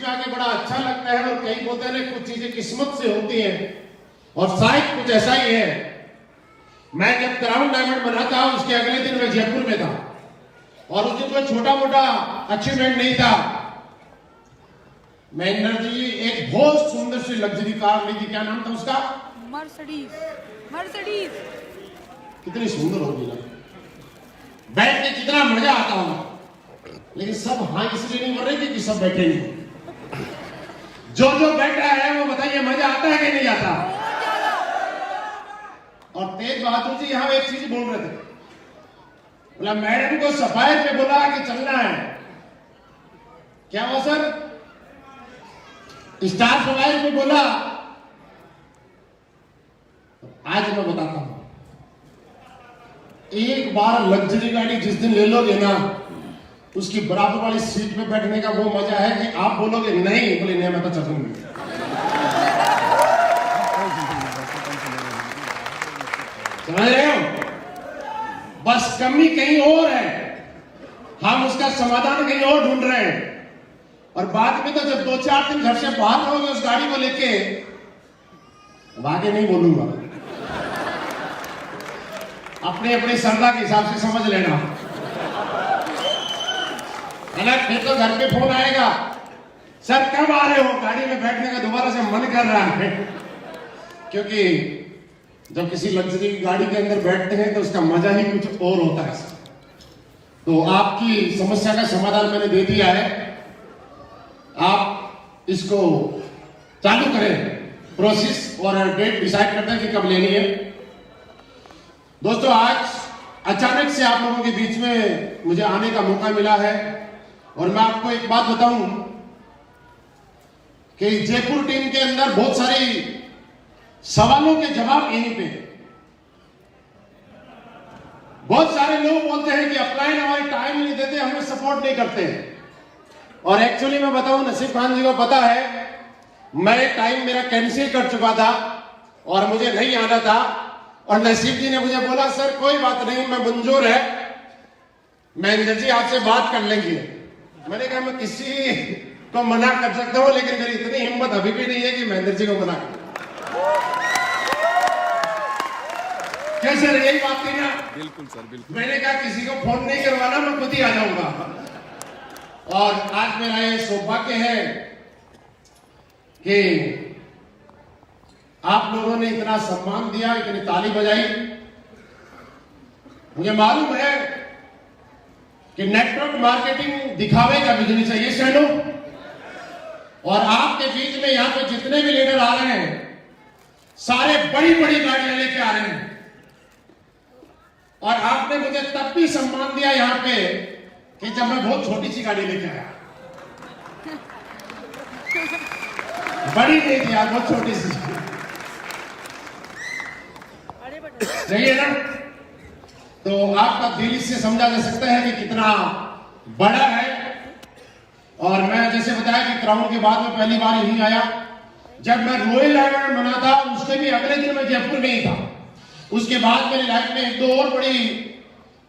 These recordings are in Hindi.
में आके बड़ा अच्छा लगता है, और कई बोलते हैं कुछ चीजें किस्मत से होती हैं, और शायद कुछ ऐसा ही है। मैं जब क्राउन डायमंड बना था, उसके अगले दिन मैं जयपुर में था, और उस दिन कोई छोटा मोटा अचीवमेंट नहीं था। महेंद्र जी एक बहुत सुंदर सी लग्जरी कार ली थी, क्या नाम था उसका? मर्सिडीज। कितनी सुंदर होगी ना, बैठ के कितना मजा आता होगा। लेकिन सब हाँ इसलिए नहीं बोल रहे कि सब बैठे नहीं। जो जो बैठा है वो बताइए मजा आता है कि नहीं आता? और तेज बहादुर जी यहाँ एक चीज बोल रहे थे, बोला मैडम को सफाई पे बोला कि चलना है। क्या हुआ सर? स्टार सफाई पे बोला। आज मैं बताता हूं, एक बार लग्जरी गाड़ी जिस दिन ले लोगे ना, उसकी बराबर वाली सीट पे बैठने का वो मजा है कि आप बोलोगे नहीं, बोले नहीं मैं तो चलूंगी। समझ रहे हो? बस कमी कहीं और है, हम उसका समाधान कहीं और ढूंढ रहे हैं। और बाद में तो जब 2-4 दिन घर से बाहर रहोगे उस गाड़ी को लेके, अब आगे नहीं बोलूंगा, अपने अपने श्रद्धा के हिसाब से समझ लेना है ना। फिर तो घर पे फोन आएगा, सर कब आ रहे हो? गाड़ी में बैठने का दोबारा से मन कर रहा है। क्योंकि जब किसी लग्जरी गाड़ी के अंदर बैठते हैं तो उसका मजा ही कुछ और होता है। तो आपकी समस्या का समाधान मैंने दे दिया है, आप इसको चालू करें प्रोसेस, और डेट डिसाइड करते हैं कि कब लेनी है। दोस्तों आज अचानक से आप लोगों के बीच में मुझे आने का मौका मिला है, और मैं आपको एक बात बताऊं कि जयपुर टीम के अंदर बहुत सारे सवालों के जवाब यहीं पे। बहुत सारे लोग बोलते हैं कि अपलाइन हमारी टाइम नहीं देते, हमें सपोर्ट नहीं करते। और एक्चुअली मैं बताऊं, नसीब खान जी को पता है, मैं टाइम मेरा कैंसिल कर चुका था और मुझे नहीं आना था, और नसीब जी ने मुझे बोला सर कोई बात नहीं, मैं मंजूर है, महेंद्र जी आपसे बात कर लेंगे। मैंने कहा मैं किसी को मना कर सकता हूं, लेकिन मेरी इतनी हिम्मत अभी भी नहीं है कि महेंद्र जी को मना कर। क्या सर यही बात थी ना? बिल्कुल सर, बिल्कुल। मैंने कहा किसी को फोन नहीं करवाना, मैं खुद ही आ जाऊंगा। और आज मेरा ये सौभाग्य है कि आप लोगों ने इतना सम्मान दिया, इतनी ताली बजाई। मुझे मालूम है कि नेटवर्क मार्केटिंग दिखावे का बिजनेस है ये शहरों, और आपके बीच में यहां पे जितने भी लीडर आ रहे हैं सारे बड़ी बड़ी गाड़ियां लेके आ रहे हैं, और आपने मुझे तब भी सम्मान दिया यहां पे कि जब मैं बहुत छोटी सी गाड़ी लेके आया। बड़ी नहीं थी यार, बहुत छोटी सी। सही है ना? तो आपका दिल इससे समझा जा सकता है कि कितना बड़ा है। और मैं जैसे बताया कि क्राउन के बाद में पहली बार यहीं आया। जब मैं रॉयल डायमंड बना था उसके भी अगले दिन मैं जयपुर में ही था। उसके बाद मेरी लाइफ में 1-2 और बड़ी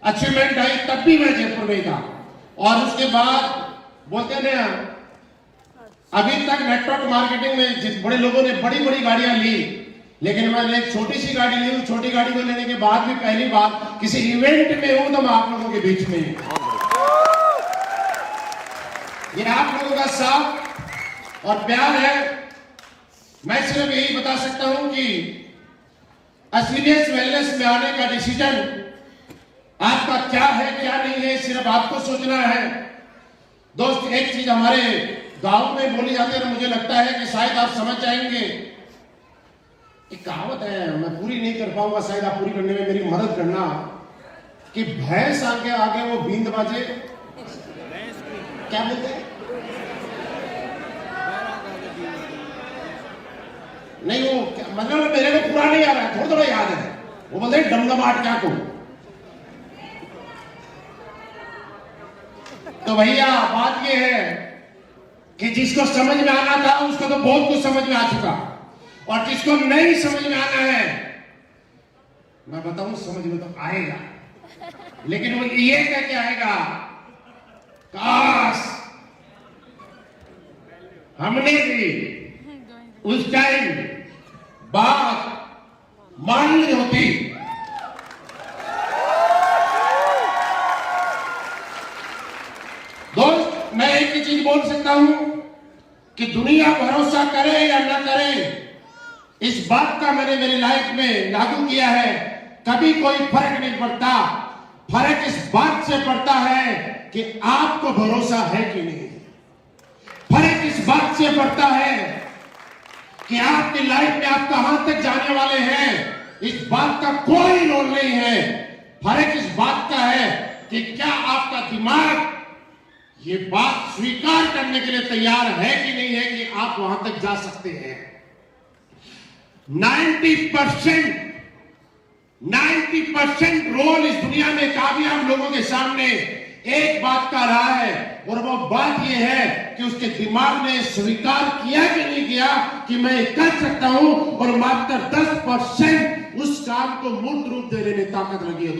अचीवमेंट आई, तब भी मैं जयपुर में ही था। और उसके बाद बोलते हैं ना, अभी तक नेटवर्क मार्केटिंग में जिस बड़े लोगों ने बड़ी बड़ी गाड़ियां ली, लेकिन मैंने एक छोटी सी गाड़ी ली। उस छोटी गाड़ी को लेने के बाद भी पहली बार किसी इवेंट में हूं तो मैं आप लोगों के बीच में। ये आप लोगों का साथ और प्यार है। मैं सिर्फ यही बता सकता हूं कि असलियत वेलनेस में आने का डिसीजन आपका क्या है क्या नहीं है, सिर्फ आपको सोचना है। दोस्त एक चीज हमारे गांव में बोली जाती है, मुझे लगता है कि शायद आप समझ जाएंगे। एक कहावत है, मैं पूरी नहीं कर पाऊंगा, शायद आप पूरी करने में मेरी मदद करना, कि भैंस आगे आगे वो बींद बाजे, क्या बोलते हैं? नहीं वो मतलब मेरे को पूरा नहीं आ रहा है, थोड़ा थोड़ा याद है। वो बोलते हैं डमडमाट क्या को। तो भैया बात ये है कि जिसको समझ में आना था उसको तो बहुत कुछ समझ में आ चुका, और जिसको नहीं समझ में आना है मैं बताऊं समझ में तो आएगा, लेकिन वो ये कह के आएगा, काश हमने भी उस टाइम बात मान ली होती। दोस्त, मैं एक ही चीज बोल सकता हूं कि दुनिया भरोसा करे या ना करे, इस बात का मैंने मेरी लाइफ में लागू किया है। कभी कोई फर्क नहीं पड़ता, फर्क इस बात से पड़ता है कि आपको भरोसा है कि नहीं। फर्क इस बात से पड़ता है कि आपकी लाइफ में आप कहां तक जाने वाले हैं, इस बात का कोई रोल नहीं है। फर्क इस बात का है कि क्या आपका दिमाग ये बात स्वीकार करने के लिए तैयार है कि नहीं है कि आप वहां तक जा सकते हैं। 90% रोल इस दुनिया में कामयाब लोगों के सामने एक बात का रहा है, और वो बात यह है कि उसके दिमाग ने स्वीकार किया कि नहीं किया कि मैं कर सकता हूं, और मात्र 10% उस काम को मूर्त रूप देने में ताकत लगी है।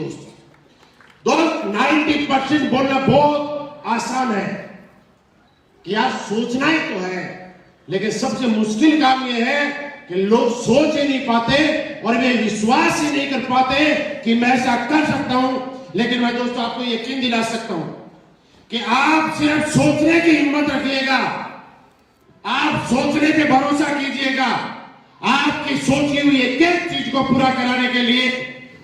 दोस्त 90% बोलना बहुत आसान है कि यार सोचना ही तो है, लेकिन सबसे मुश्किल काम यह है कि लोग सोच ही नहीं पाते और वे विश्वास ही नहीं कर पाते कि मैं ऐसा कर सकता हूं। लेकिन मैं दोस्तों आपको यकीन दिला सकता हूं कि आप सिर्फ सोचने की हिम्मत रखिएगा, आप सोचने पे भरोसा कीजिएगा। आपकी सोची हुई एक एक चीज को पूरा कराने के लिए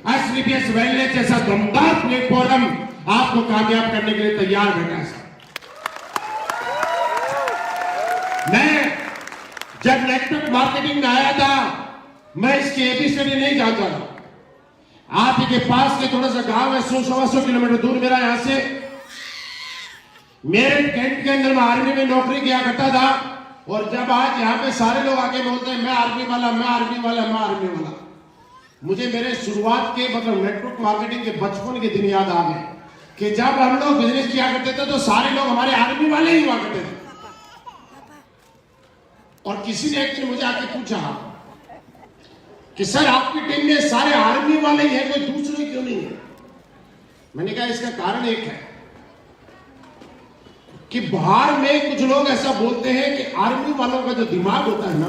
एसबीएस वेलनेस जैसा दमदार प्लेटफॉर्म आपको कामयाब करने के लिए तैयार बैठा है। मैं जब नेटवर्क मार्केटिंग में आया था, मैं इसके एबीसीडी नहीं जानता था। आप ही के पास के थोड़ा सा गांव है, 100-125 किलोमीटर दूर मेरा यहां से। मेरे कैंट के अंदर मैं आर्मी में नौकरी किया करता था, और जब आज यहां पे सारे लोग आके बोलते हैं मैं आर्मी वाला, मैं आर्मी वाला, मैं आर्मी वाला, मुझे मेरे शुरुआत के मतलब नेटवर्क मार्केटिंग के बचपन के दिन याद आ गए कि जब हम लोग बिजनेस किया करते थे तो सारे लोग हमारे आर्मी वाले ही हुआ करते थे। और किसी ने एक दिन मुझे आके पूछा कि सर आपकी टीम में सारे आर्मी वाले ही हैं, कोई दूसरे क्यों नहीं है? मैंने कहा इसका कारण एक है कि बाहर में कुछ लोग ऐसा बोलते हैं कि आर्मी वालों का जो दिमाग होता है ना,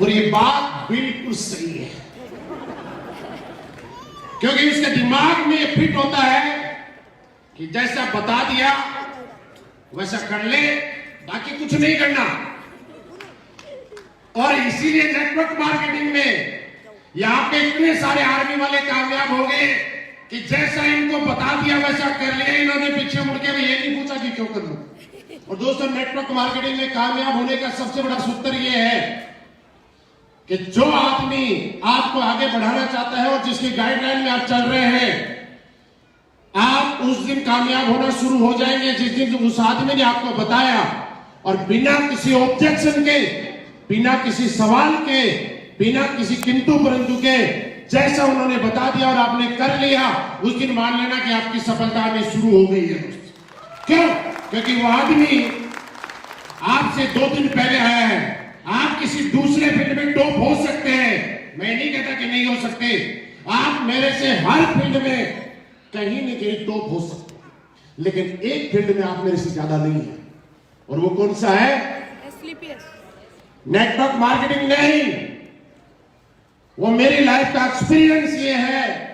और ये बात बिल्कुल सही है, क्योंकि उसके दिमाग में ये फिट होता है कि जैसा बता दिया वैसा कर ले, बाकी कुछ नहीं करना। और इसीलिए नेटवर्क मार्केटिंग में यहां पे इतने सारे आर्मी वाले कामयाब हो गए कि जैसा इनको बता दिया वैसा कर लिया। इन्होंने पीछे मुड़ के ये नहीं पूछा कि क्यों कर लूं। और दोस्तों नेटवर्क मार्केटिंग में कामयाब होने का सबसे बड़ा सूत्र यह है कि जो आदमी आपको आगे बढ़ाना चाहता है और जिसकी गाइडलाइन में आप चल रहे हैं, आप उस दिन कामयाब होना शुरू हो जाएंगे जिस दिन उस आदमी ने आपको बताया, और बिना किसी ऑब्जेक्शन के, बिना किसी सवाल के, बिना किसी किंतु परंतु के, जैसा उन्होंने बता दिया और आपने कर लिया, उस दिन मान लेना कि आपकी सफलता आनी शुरू हो गई है। क्यों? क्योंकि वो आदमी आपसे 2 दिन पहले आया है। आप किसी दूसरे फील्ड में टॉप हो सकते हैं, मैं नहीं कहता कि नहीं हो सकते। आप मेरे से हर फील्ड में कहीं न कहीं टॉप हो सकते हैं, लेकिन एक फील्ड में आप मेरे से ज्यादा नहीं है, और वो कौन सा है? नेटवर्क मार्केटिंग नहीं। वो मेरी लाइफ का एक्सपीरियंस ये है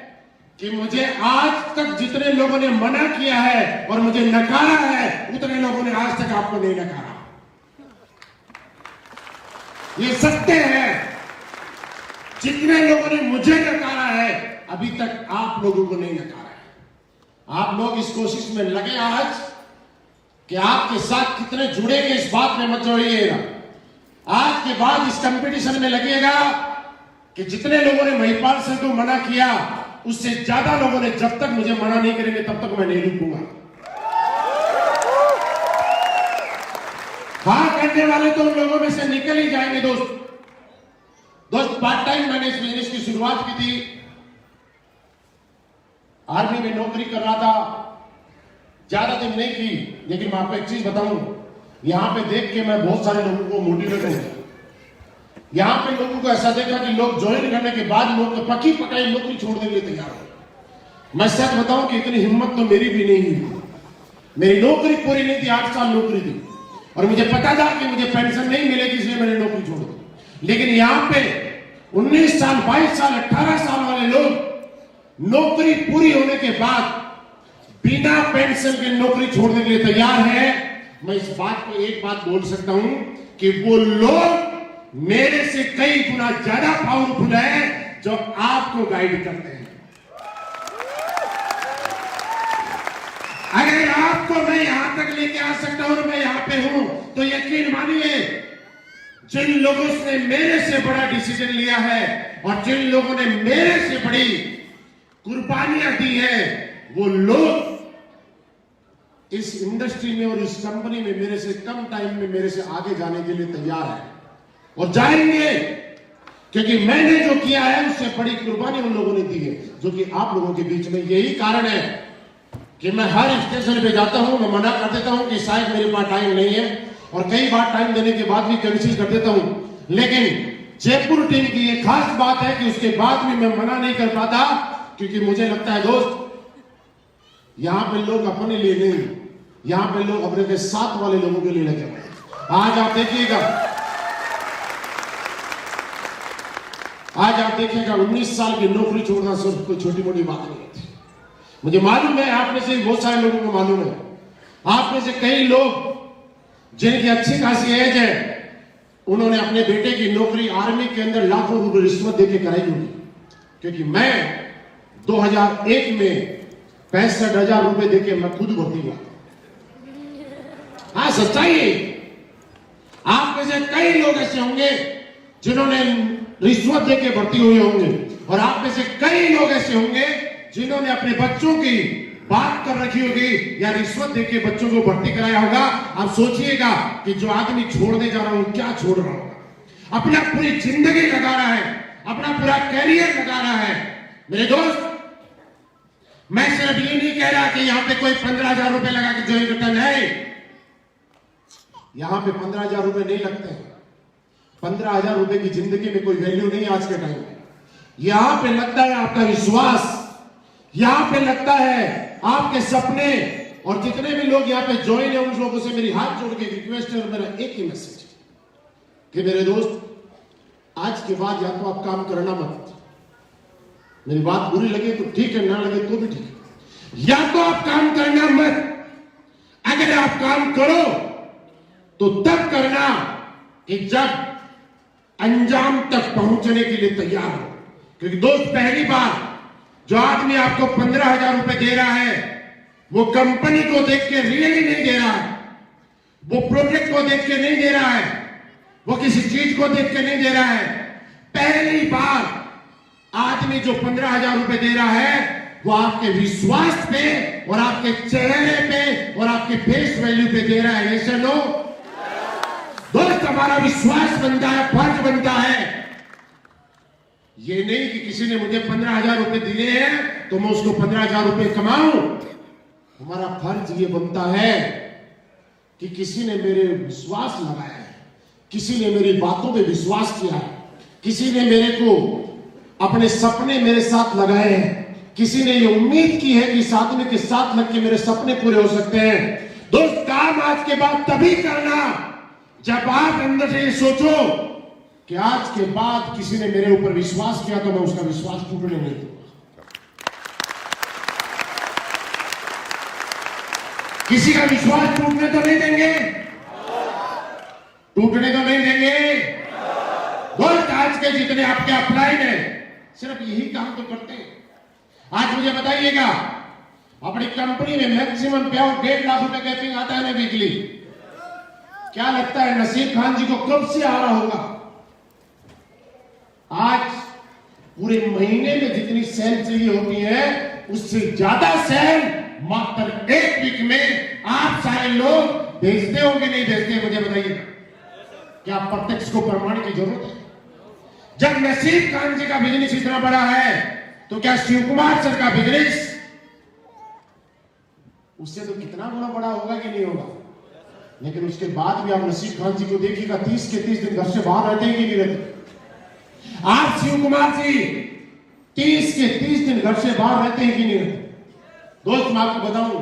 कि मुझे आज तक जितने लोगों ने मना किया है और मुझे नकारा है, उतने लोगों ने आज तक आपको नहीं नकारा। ये सत्य है। जितने लोगों ने मुझे नकारा है, अभी तक आप लोगों को नहीं नकारा है। आप लोग इस कोशिश में लगे आज कि आपके साथ कितने जुड़ेंगे, इस बात में मत जोड़िएगा। आज के बाद इस कंपटीशन में लगेगा कि जितने लोगों ने महिपाल सर को मना किया, उससे ज्यादा लोगों ने जब तक मुझे मना नहीं करेंगे तब तक मैं नहीं रुकूंगा। हाँ करने वाले तो उन लोगों में से निकल ही जाएंगे। दोस्त पार्ट टाइम मैंने इस बिजनेस की शुरुआत की थी। आर्मी में नौकरी कर रहा था, ज्यादा दिन नहीं की, लेकिन मैं आपको एक चीज बताऊं, यहां पे देख के मैं बहुत सारे लोगों को मोटिवेट हूं। यहां पे लोगों को ऐसा देखा कि लोग ज्वाइन करने के बाद लोग पकी पकाई नौकरी छोड़ने के लिए तैयार हो। मैं सच बताऊं कि इतनी हिम्मत तो मेरी भी नहीं हुई। मेरी नौकरी पूरी नहीं थी, 8 साल नौकरी थी और मुझे पता था कि मुझे पेंशन नहीं मिलेगी, इसलिए मैंने नौकरी छोड़ दी। लेकिन यहां पे 19 साल 22 साल 18 साल वाले लोग नौकरी पूरी होने के बाद बिना पेंशन के नौकरी छोड़ने के लिए तैयार है। मैं इस बात को एक बात बोल सकता हूं कि वो लोग मेरे से कई गुना ज्यादा पावरफुल है जो आपको गाइड करते हैं। अगर आपको मैं यहां तक लेके आ सकता हूं और मैं यहां पे हूं तो यकीन मानिए जिन लोगों ने मेरे से बड़ा डिसीजन लिया है और जिन लोगों ने मेरे से बड़ी कुर्बानियां दी है वो लोग इस इंडस्ट्री में और इस कंपनी में मेरे से कम टाइम में मेरे से आगे जाने के लिए तैयार है और जाएंगे, क्योंकि मैंने जो किया है उससे बड़ी कुर्बानी उन लोगों ने दी है जो कि आप लोगों के बीच में। यही कारण है कि मैं हर स्टेशन पे जाता हूं, मैं मना कर देता हूं कि शायद मेरे पास टाइम नहीं है और कई बार टाइम देने के बाद भी कैंसिल कर देता हूं। लेकिन जयपुर टीम की ये खास बात है कि उसके बाद भी मैं मना नहीं कर पाता, क्योंकि मुझे लगता है दोस्त यहां पे लोग अपने लिए नहीं, यहां पे लोग अपने के साथ वाले लोगों के लिए लगे हुए। आज आप देखिएगा 19 साल की नौकरी छोड़ना सिर्फ कोई छोटी मोटी बात नहीं होती। मुझे मालूम है आप में से बहुत सारे लोगों को मालूम है, आप में से कई लोग जिनकी अच्छी खासी एज है उन्होंने अपने बेटे की नौकरी आर्मी के अंदर लाखों रुपए रिश्वत देके कराई होगी, क्योंकि मैं 2001 में 65,000 रुपए देके मैं खुद भर्ती हुआ। हाँ सच्चाई है। आप में से कई लोग ऐसे होंगे जिन्होंने रिश्वत देके भर्ती हुए होंगे और आप में से कई लोग ऐसे होंगे जिन्होंने अपने बच्चों की बात कर रखी होगी या रिश्वत देके बच्चों को भर्ती कराया होगा। आप सोचिएगा कि जो आदमी छोड़ने जा रहा हूं क्या छोड़ रहा होगा। अपना पूरी जिंदगी लगा रहा है, अपना पूरा कैरियर लगा रहा है। मेरे दोस्त मैं सिर्फ ये नहीं कह रहा कि यहां पे कोई 15,000 रुपए लगा के ज्वाइन करता नहीं, यहां पे 15,000 रुपए नहीं लगते। 15,000 रुपए की जिंदगी में कोई वैल्यू नहीं आज के टाइम में। यहां पे लगता है आपका विश्वास, यहां पे लगता है आपके सपने। और जितने भी लोग यहां पे ज्वाइन है उन लोगों से मेरी हाथ जोड़ के रिक्वेस्ट है और मेरा एक ही मैसेज कि मेरे दोस्त आज के बाद या तो आप काम करना मत, मेरी बात बुरी लगे तो ठीक है, ना लगे तो भी ठीक है, या तो आप काम करना मत। अगर आप काम करो तो तब करना कि जब अंजाम तक पहुंचने के लिए तैयार हो। क्योंकि दोस्त पहली बार जो आदमी आपको 15,000 रुपए दे रहा है वो कंपनी को देख के रियली नहीं दे रहा है, वो प्रोजेक्ट को देख के नहीं दे रहा है, वो किसी चीज को देख के नहीं दे रहा है। पहली बार आदमी जो 15,000 रुपए दे रहा है वो आपके विश्वास पे और आपके चेहरे पे और आपके फेस वैल्यू पे दे रहा है। ये सुनो दोस्त, हमारा विश्वास बनता है, फर्ज बनता है। ये नहीं कि किसी ने मुझे 15,000 रुपए दिए हैं तो मैं उसको 15,000 रुपए कमाऊं। हमारा फर्ज ये बनता है कि किसी ने मेरे विश्वास लगाया है, किसी ने मेरी बातों पे विश्वास किया है, किसी ने मेरे को अपने सपने मेरे साथ लगाए हैं, किसी ने ये उम्मीद की है कि इस आदमी के साथ लग के मेरे सपने पूरे हो सकते हैं। दोस्त काम आज के बाद तभी करना जब आप अंदर से ये सोचो कि आज के बाद किसी ने मेरे ऊपर विश्वास किया तो मैं उसका विश्वास टूटने नहीं दूंगा। किसी का विश्वास टूटने तो नहीं देंगे, टूटने तो नहीं देंगे। दोस्त आज के जितने आपके अपलाइन है सिर्फ यही काम तो करते हैं। आज मुझे बताइएगा अपनी कंपनी में मैक्सिमम पे आउट 1.5 लाख रुपए कैपिंग आता है ना वीकली। क्या लगता है नसीब खान जी को कब से आ रहा होगा? आज पूरे महीने में जितनी सेल चाहिए होती है उससे ज्यादा सेल मात्र एक वीक में आप सारे लोग भेजते होंगे, नहीं भेजते? मुझे बताइएगा, क्या प्रत्यक्ष को प्रमाण की जरूरत है? जब नसीब खान जी का बिजनेस इतना बड़ा है तो क्या शिव कुमार सर का बिजनेस उससे तो कितना गुना बड़ा होगा कि नहीं होगा? लेकिन उसके बाद भी आप नसीब खान जी को देखिएगा 30 के 30 दिन घर से बाहर रहते हैं कि नहीं रहते? आप शिव कुमार जी 30 के 30 दिन घर से बाहर रहते हैं कि नहीं रहते? दोस्त मैं आपको बताऊं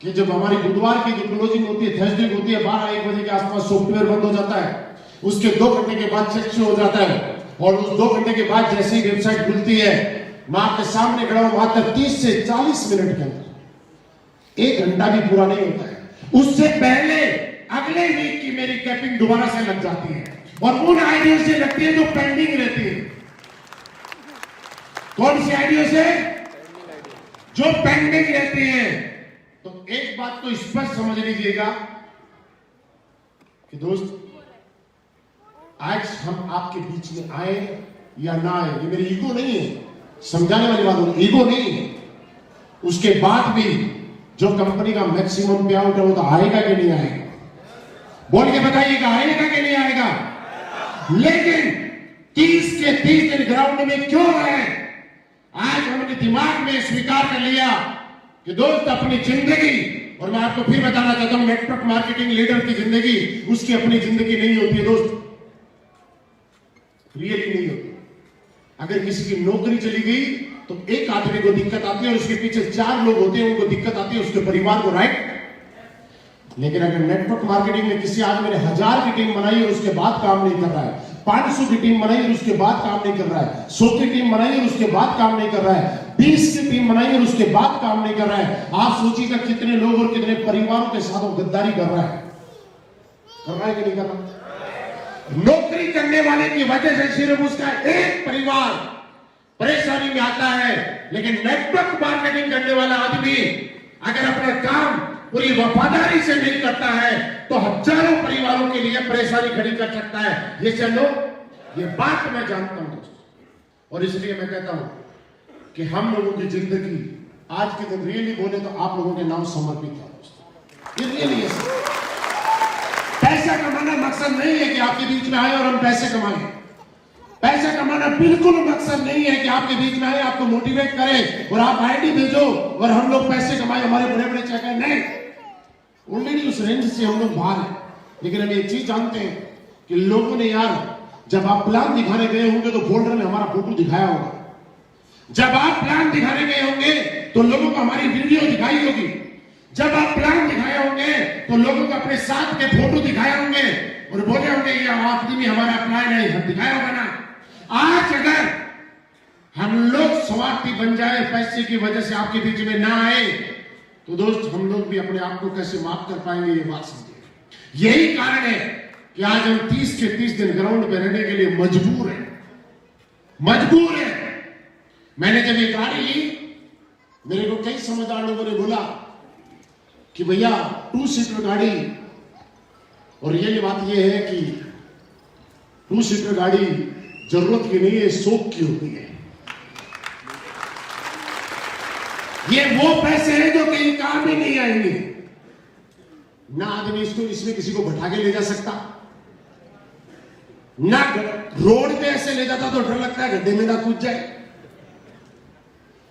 कि जब हमारी बुधवार की जो क्लोजिंग होती है, थर्सडे की होती है, 12-1 बजे के आसपास सॉफ्टवेयर बंद हो जाता है। उसके 2 घंटे के बाद चेक शुरू हो जाता है और उस 2 घंटे के बाद जैसे ही वेबसाइट खुलती है, मैं आपके सामने खड़ा हूं, मात्र 30 से 40 मिनट के अंदर, 1 घंटा भी पूरा नहीं होता है, उससे पहले अगले वीक की मेरी कैपिंग दोबारा से लग जाती है और उन आइडियो से लगती है जो पेंडिंग रहती है। कौन सी आइडियो से? जो पेंडिंग रहती है। तो एक बात तो स्पष्ट समझ लीजिएगा कि दोस्त, आज हम आपके बीच में आए या ना आए, ये मेरी ईगो नहीं है, समझाने वाली बात हो, ईगो नहीं है। उसके बाद भी जो कंपनी का मैक्सिमम पे आउट है वो तो आएगा कि नहीं आएगा? बोल के बताइएगा, आएगा कि नहीं आएगा? लेकिन 30 के 30 दिन ग्राउंड में क्यों है? आज हमने दिमाग में स्वीकार कर लिया कि दोस्त अपनी जिंदगी, और मैं आपको फिर बताना चाहता हूं, नेटवर्क मार्केटिंग लीडर की जिंदगी उसकी अपनी जिंदगी नहीं होती है दोस्त, रियली नहीं होती। अगर किसी की नौकरी चली गई तो एक आदमी को दिक्कत आती है और उसके पीछे 4 लोग होते हैं, उनको दिक्कत आती है, उसके परिवार को, राइट? लेकिन अगर नेटवर्क मार्केटिंग में किसी आदमी ने 1000 की टीम बनाई और उसके बाद काम नहीं कर रहा है, 500 की टीम बनाई और उसके बाद काम नहीं कर रहा है, 100 की टीम बनाई और उसके बाद काम नहीं कर रहा है, 20 की टीम बनाई और उसके बाद काम नहीं कर रहा है, आप सोचिएगा कितने लोग और कितने परिवारों के साथ वो गद्दारी कर रहा है कि नहीं कर रहा? नौकरी करने वाले की वजह से सिर्फ उसका एक परिवार परेशानी में आता है, लेकिन नेटवर्क मार्केटिंग करने वाला आदमी अगर अपना काम पूरी वफादारी से नहीं करता है तो हजारों परिवारों के लिए परेशानी खड़ी कर सकता है। ये चलो, ये बात मैं जानता हूं और इसलिए मैं कहता हूं कि हम लोगों की जिंदगी आज के दिन रियली बोले तो आप लोगों के नाम समर्पित है दोस्तों। ये रियली है। पैसा कमाना मकसद नहीं है कि आपके बीच में आए और हम पैसे कमाएं। पैसा कमाना बिल्कुल मकसद नहीं है कि आपके बीच में आए, आपको मोटिवेट करें और आप आईडी भेजो और हम लोग पैसे कमाए, हमारे बड़े बड़े चेक है। नहीं, ऑलरेडी उस रेंज से हम लोग बाहर हैं। लेकिन हम एक चीज जानते हैं कि लोगों ने, यार जब आप प्लान दिखाने गए होंगे तो फोल्डर में हमारा फोटो दिखाया होगा, जब आप प्लान दिखाने गए होंगे तो लोगों को हमारी वीडियो दिखाई होगी, जब आप प्लान दिखाए होंगे तो लोगों को अपने साथ के फोटो दिखाए होंगे और बोले होंगे ये आदमी हमारा प्लान है, हम दिखाया होगा ना। आज अगर हम लोग स्वार्थी बन जाए, पैसे की वजह से आपके बीच में ना आए, तो दोस्त हम लोग भी अपने आप को कैसे माफ कर पाएंगे, ये बात समझिए। यही कारण है कि आज हम 30 के 30 दिन ग्राउंड पे रहने के लिए मजबूर हैं। मैंने जब ये गाड़ी ली, मेरे को कई समझदार लोगों ने बोला कि भैया 2 सीटर गाड़ी, और ये बात ये है कि 2 सीटर गाड़ी जरूरत की नहीं है, शौक की होती है। ये वो पैसे हैं जो कहीं काम ही नहीं आएंगे ना। आदमी इसमें किसी को बैठा के ले जा सकता ना, रोड पे ऐसे ले जाता तो डर लगता है गड्ढे में ना कूद जाए,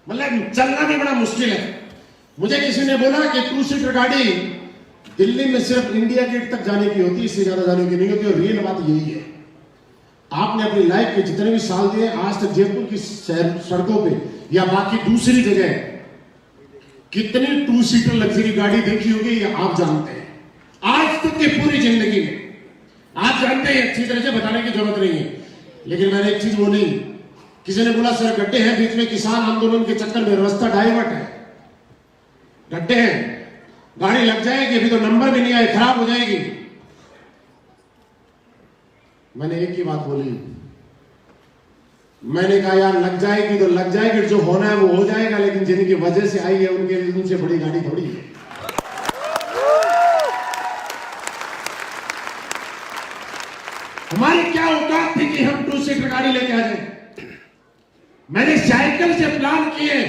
मतलब चलना भी बड़ा मुश्किल है। मुझे किसी ने बोला कि 2 सीटर गाड़ी दिल्ली में सिर्फ इंडिया गेट तक जाने की होती है, इससे ज्यादा जाने की नहीं होती। और रियल बात यही है, आपने अपनी लाइफ के जितने भी साल दिए, आज तक जयपुर की सड़कों पे या बाकी दूसरी जगह कितनी 2 सीटर लग्जरी गाड़ी देखी होगी, ये आप जानते हैं। आज तक की पूरी जिंदगी में आप जानते हैं, अच्छी तरह से बताने की जरूरत नहीं है। लेकिन मैंने एक चीज बोली, किसी ने बोला सर गड्ढे हैं बीच में, किसान आंदोलन के चक्कर में रास्ता डाइवर्ट है, गड्ढे हैं, गाड़ी लग जाएगी, अभी तो नंबर भी नहीं आए, खराब हो जाएगी। मैंने एक ही बात बोली, मैंने कहा यार लग जाएगी तो लग जाएगी, जो होना है वो हो जाएगा, लेकिन जिनकी वजह से आई है उनके लिए उनसे बड़ी गाड़ी थोड़ी है। हमारी क्या औकात थी कि हम 2 सीटर गाड़ी लेके आ जाए। मैंने साइकिल से प्लान किए,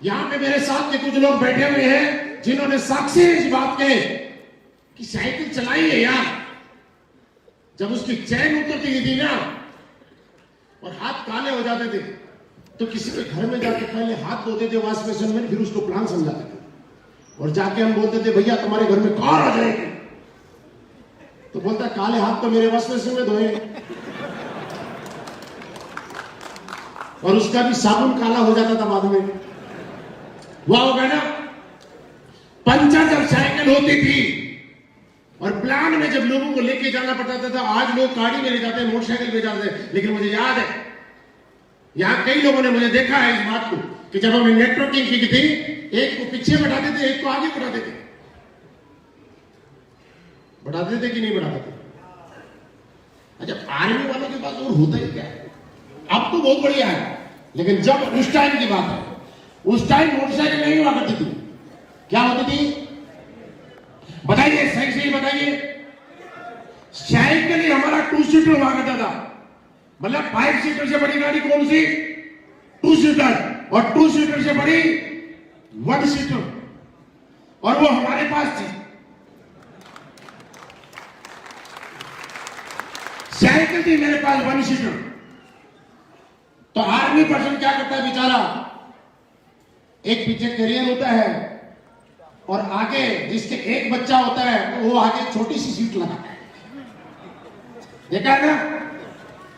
यहां पे मेरे साथ के कुछ लोग बैठे हुए हैं जिन्होंने साक्षी इस बात के कि साइकिल चलाई है यार, जब उसकी चैन उतरती थी ना और हाथ काले हो जाते थे तो किसी के घर में जाके पहले हाथ धोते थे वॉश बेसिन में, फिर उसको प्लान समझाते थे और जाके हम बोलते थे भैया तुम्हारे घर में कार आ जाएगी, तो बोलता काले हाथ तो मेरे वॉश बेसिन में धोए। और उसका भी साबुन काला हो जाता था बाद में। हुआ होगा ना। पंचर जब साइकिल होती थी और प्लान में जब लोगों को लेके जाना पड़ता था, आज लोग गाड़ी में ले जाते हैं, मोटरसाइकिल में जाते हैं, लेकिन मुझे याद है यहां कई लोगों ने मुझे देखा है इस बात को कि जब हमने नेटवर्किंग की थी, एक को पीछे बढ़ाते थे, एक को आगे बढ़ाते थे। बढ़ाते थे कि नहीं बढ़ाते थे? अच्छा, आर्मी वालों के पास और होता ही क्या है? अब तो बहुत बढ़िया है, लेकिन जब उस टाइम की बात है, उस टाइम मोटरसाइकिल नहीं हुआ करती थी। क्या होती थी बताइए, सही सही बताइए। साइकिल ही हमारा 2 सीटर हुआ करता था, मतलब 5 सीटर से बड़ी गाड़ी कौन सी? 2 सीटर, और 2 सीटर से बड़ी 1 सीटर, और वो हमारे पास थी। साइकिल थी मेरे पास 1 सीटर। तो आर्मी पर्सन क्या करता है बेचारा, एक पीछे कैरियर होता है और आगे जिसके एक बच्चा होता है तो वो आगे छोटी सी सीट लगाता है, देखा है ना।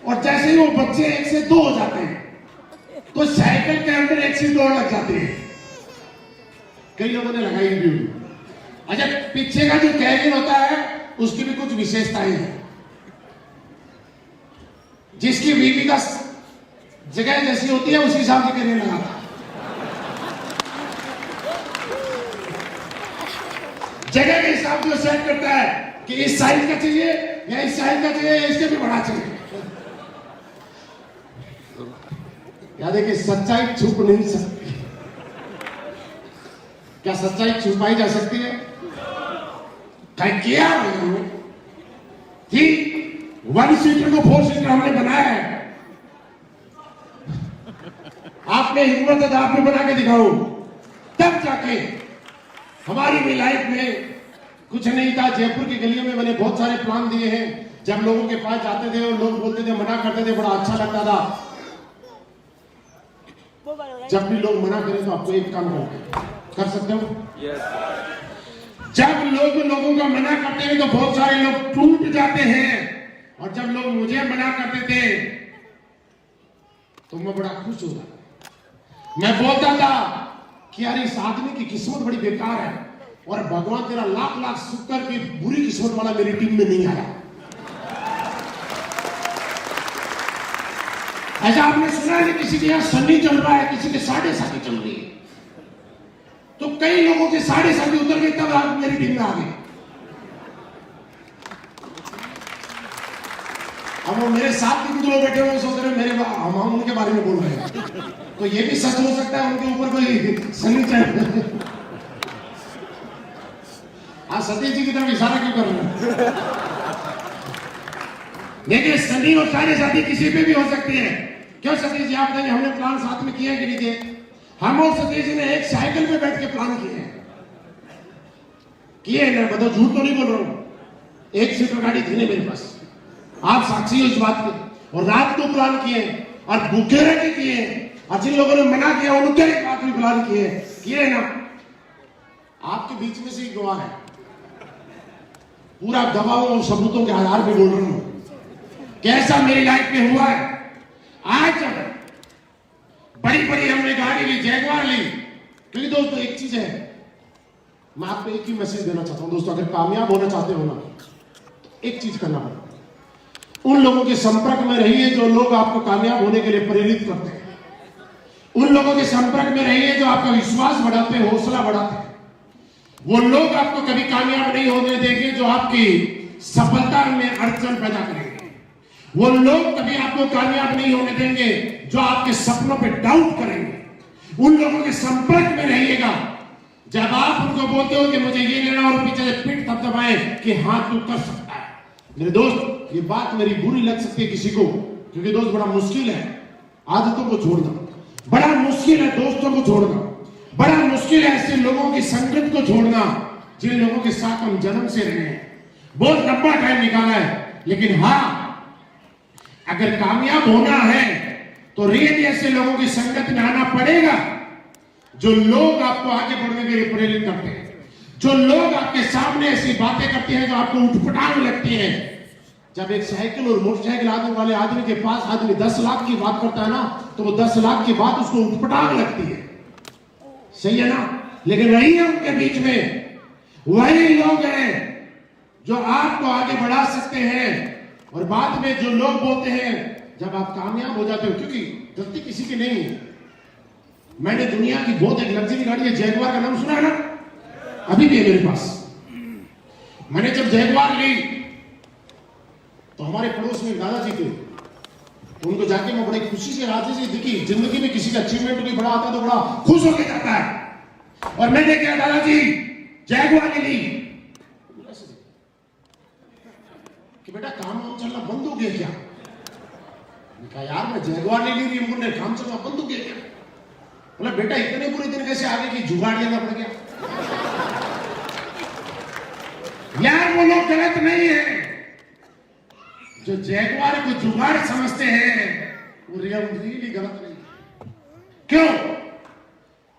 और जैसे ही वो बच्चे 1 से 2 हो जाते हैं तो साइकिल के अंदर 1 सीट और लग जाती है। कई लोगों ने लगाई भी। अच्छा, पीछे का जो कैरियर होता है उसकी भी कुछ विशेषताएं हैं। जिसकी बीवी का जगह जैसी होती है उसी हिसाब से कैरियर लगाता है। जगह के हिसाब से सेट करता है कि इस साइज का चाहिए या इस साइज का चाहिए या इससे भी बड़ा चाहिए। याद है कि सच्चाई छुप नहीं सकती। क्या सच्चाई छुपाई जा सकती है? क्या किया कि 1 सीटर को 4 सीटर हमने बनाया है। आपने हिम्मत है आप भी बना के दिखाओ, तब जाके हमारी भी लाइफ में कुछ नहीं था। जयपुर की गलियों में मैंने बहुत सारे प्लान दिए हैं। जब लोगों के पास जाते थे और लोग बोलते थे, मना करते थे, बड़ा अच्छा लगता था। जब भी लोग मना करें तो आपको एक काम कर सकते हो। जब लोगों का मना करते हैं तो बहुत सारे लोग टूट जाते हैं, और जब लोग मुझे मना करते थे तो मैं बड़ा खुश होता था। मैं बोलता था कि यार इस आदमी की किस्मत बड़ी बेकार है, और भगवान तेरा लाख लाख शुक्र की बुरी किस्मत वाला मेरी टीम में नहीं आया। ऐसा आपने सुना है कि किसी के यहां सन्नी चल रहा है, किसी के 7.5 चल रही है, तो कई लोगों के 7.5 उतर गए, तब आप मेरी टीम में आ गए। अब वो मेरे साथ भी कुछ लोग बैठे हुए सोच रहे मेरे हम उनके बारे में बोल रहे हैं, तो ये भी सच हो सकता है उनके ऊपर कोई सन्नी चल। आज सतीश जी की तरफ इशारा क्यों कर रहे हैं? देखिए, सनी और 7.5 किसी पे भी हो सकती है। क्यों सतीश जी, आप बताइए, हमने प्लान साथ में किया कि नहीं किए? हम और सतीश जी ने एक साइकिल पे बैठ के प्लान किए ना, बताओ, झूठ तो नहीं बोल रहा हूं। 1 सीटर गाड़ी थी ना मेरे पास, आप साक्षी हो इस बात के। और रात को प्लान किए और भूखे रह के किए, और जिन लोगों ने मना किया उनके बात भी प्लान किए ना। आपके बीच में से एक गवाह है, पूरा गवाहों और सबूतों के आधार पे बोल रहा हूं कैसा मेरी लाइफ में हुआ है। आज बड़ी बड़ी हमने गाड़ी ली, जैगवार ली, क्योंकि दोस्तों एक चीज है, मैं आपको एक ही मैसेज देना चाहता हूं दोस्तों, अगर कामयाब होना चाहते हो ना तो एक चीज करना पड़ेगा। उन लोगों के संपर्क में रहिए जो लोग आपको कामयाब होने के लिए प्रेरित करते हैं। उन लोगों के संपर्क में रहिए जो आपका विश्वास बढ़ाते हैं, हौसला बढ़ाते हैं। वो लोग आपको कभी कामयाब नहीं होने देंगे जो आपकी सफलता में अड़चन पैदा करेंगे। वो लोग कभी आपको कामयाब नहीं होने देंगे जो आपके सपनों पे डाउट करेंगे। उन लोगों के संपर्क में रहिएगा जब आप उनको बोलते हो कि मुझे ये लेना, और पीछे से पीठ थपथपाए कि हाँ तू कर सकता है। मेरे दोस्त, ये बात मेरी बुरी लग सकती है किसी को, क्योंकि दोस्त बड़ा मुश्किल है आदतों को छोड़ना, बड़ा मुश्किल है दोस्तों को छोड़ना, बड़ा मुश्किल है ऐसे लोगों की संगत को छोड़ना जिन लोगों के साथ हम जन्म से रहे हैं। बहुत लंबा टाइम निकाला है, लेकिन हाँ, अगर कामयाब होना है तो रियली ऐसे लोगों की संगत में आना पड़ेगा जो लोग आपको आगे बढ़ने के लिए प्रेरित करते हैं, जो लोग आपके सामने ऐसी बातें करते हैं जो आपको उठपटांग लगती है। जब एक साइकिल और मोटरसाइकिल आदमी वाले आदमी के पास आदमी 10 लाख की बात करता है ना, तो वो 10 लाख की बात उसको उठपटांग लगती है, सही है ना। लेकिन वही है उनके बीच में वही लोग हैं जो आपको आगे बढ़ा सकते हैं। और बाद में जो लोग बोलते हैं जब आप कामयाब हो जाते हो, क्योंकि गलती किसी की नहीं है। मैंने दुनिया की बहुत एक लग्जरी गाड़ी है जैगवार का नाम सुना है ना, अभी भी है मेरे पास। मैंने जब जैगवार ली तो हमारे पड़ोस में दादाजी थे, तो उनको जाके मैं बड़ी खुशी से राजी से दिखी। जिंदगी में किसी का अचीवमेंट कोई बड़ा आता है तो बड़ा खुश होकर जाता है। और मैंने क्या दादाजी जैगवार ली कि बेटा काम वाम चलना बंद हो गया क्या? कहा यार मैं जैगवार ले ली, मुझे काम चलना बंद हो गया क्या? बोला बेटा इतने बुरे दिन कैसे आगे की जुगाड़ लेना पड़ गया। यार वो लोग गलत नहीं है जो जैगवार को जुगाड़ समझते हैं, वो रियली गलत नहीं है। क्यों?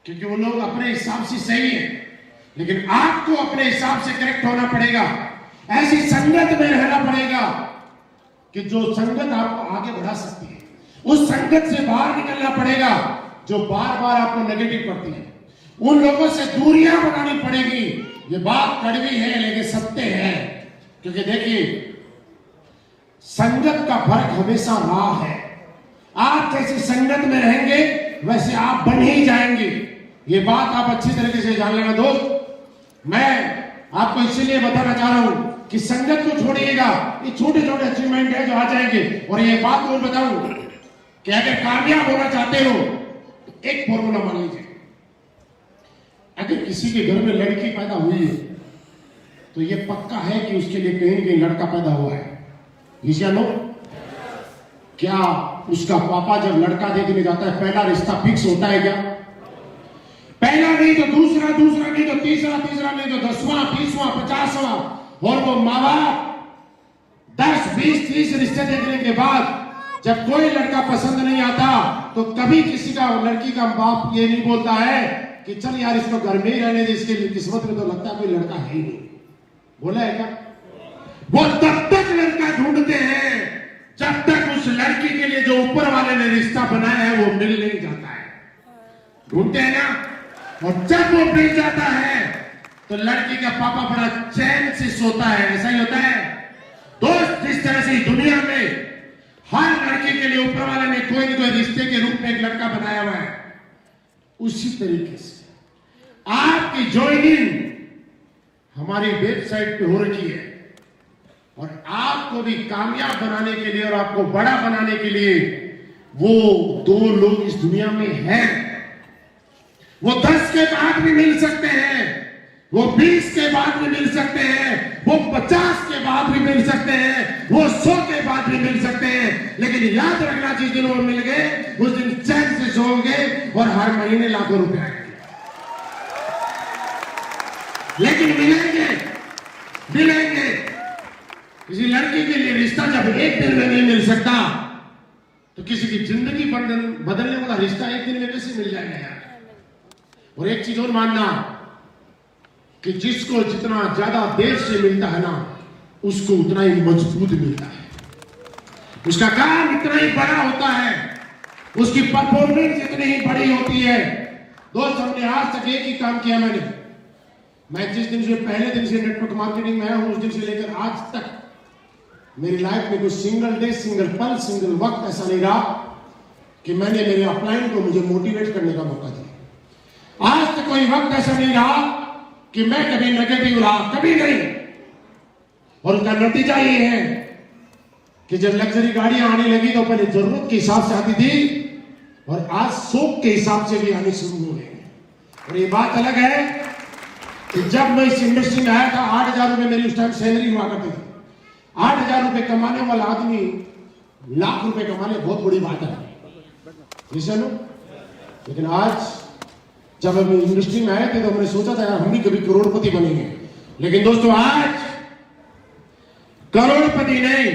क्योंकि वो लोग अपने हिसाब से सही है, लेकिन आपको अपने हिसाब से करेक्ट होना पड़ेगा। ऐसी संगत में रहना पड़ेगा कि जो संगत आपको आगे बढ़ा सकती है। उस संगत से बाहर निकलना पड़ेगा जो बार बार आपको नेगेटिव करती है। उन लोगों से दूरियां बनानी पड़ेगी। ये बात कड़वी है लेकिन सत्य है, क्योंकि देखिए संगत का फर्क हमेशा रहा है। आप जैसी संगत में रहेंगे वैसे आप बन ही जाएंगे। ये बात आप अच्छी तरीके से जान लेना दोस्त। मैं आपको इसीलिए बताना चाह रहा हूं कि संगत को छोड़िएगा, ये छोटे छोटे अचीवमेंट है जो आ जाएंगे। और ये बात और बताऊं कि अगर कामयाब होना चाहते हो तो एक फॉर्मूला मान लीजिए। अगर किसी के घर में लड़की पैदा हुई है तो ये पक्का है कि उसके लिए कहीं न कहीं लड़का पैदा हुआ है। लो क्या उसका पापा जब लड़का देखने जाता है पहला रिश्ता फिक्स होता है क्या? पहला नहीं तो दूसरा, दूसरा नहीं तो तीसरा, तीसरा नहीं तो 10वां, 20वां, 50वां। और वो माँ बाप 10, 20, 30 रिश्ते देखने के बाद जब कोई लड़का पसंद नहीं आता तो कभी किसी का लड़की का बाप ये नहीं बोलता है कि चल यार इसको घर में ही रहने दे, इसके लिए किस्मत में तो लगता है कोई लड़का है ही नहीं। बोला है क्या? वो तब तक लड़का ढूंढते हैं जब तक उस लड़की के लिए जो ऊपर वाले ने रिश्ता बनाया है वो मिल नहीं जाता है। ढूंढते हैं ना, और जब वो मिल जाता है तो लड़की का पापा बड़ा चैन से सोता है। ऐसा ही होता है दोस्त। जिस तरह से दुनिया में हर लड़की के लिए ऊपर वाले ने कोई न कोई रिश्ते के रूप में एक लड़का बनाया हुआ है, उसी तरीके से आपकी ज्वाइनिंग हमारी वेबसाइट पे हो रखी है। और आपको भी कामयाब बनाने के लिए और आपको बड़ा बनाने के लिए वो 2 लोग इस दुनिया में हैं। वो 10 के बाद भी मिल सकते हैं, वो 20 के बाद भी मिल सकते हैं, वो 50 के बाद भी मिल सकते हैं, वो 100 के बाद भी मिल सकते हैं। लेकिन याद रखना जिस दिन वो मिल गए उस दिन चैन से सोओगे और हर महीने लाखों रुपए आएंगे। लेकिन मिलेंगे मिलेंगे। किसी लड़की के लिए रिश्ता जब एक दिन में नहीं मिल सकता तो किसी की जिंदगी बदलने वाला रिश्ता एक दिन में कैसे मिल जाएगा यार। और एक चीज और मानना कि जिसको जितना ज्यादा देर से मिलता है ना उसको उतना ही मजबूत मिलता है, उसका काम इतना ही बड़ा होता है, उसकी परफॉर्मेंस इतनी ही बड़ी होती है। दोस्त हमने आज तक एक ही काम किया। मैं जिस दिन से पहले दिन से नेटवर्क मार्केटिंग में आया हूं उस दिन से लेकर आज तक मेरी लाइफ में कोई सिंगल डे, सिंगल पल, सिंगल वक्त ऐसा नहीं रहा कि मैंने मेरे अपलाइन को मुझे मोटिवेट करने का मौका दिया। आज तक कोई वक्त ऐसा नहीं रहा कि मैं कभी नेगेटिव रहा, कभी नहीं। और उसका नतीजा ये है कि जब लग्जरी गाड़ियां आने लगी तो पहले जरूरत के हिसाब से आती थी और आज शौक के हिसाब से भी आनी शुरू हो गई। और ये बात अलग है कि जब मैं इस इंडस्ट्री में आया था 8,000 रुपए मेरी उस टाइम सैलरी हुआ करती थी। 8,000 रुपए कमाने वाला आदमी लाख रुपए कमाने बहुत बड़ी बात है। लेकिन आज जब हम इंडस्ट्री में आए थे तो हमने सोचा था यार हम भी कभी करोड़पति बनेंगे। लेकिन दोस्तों आज करोड़पति नहीं,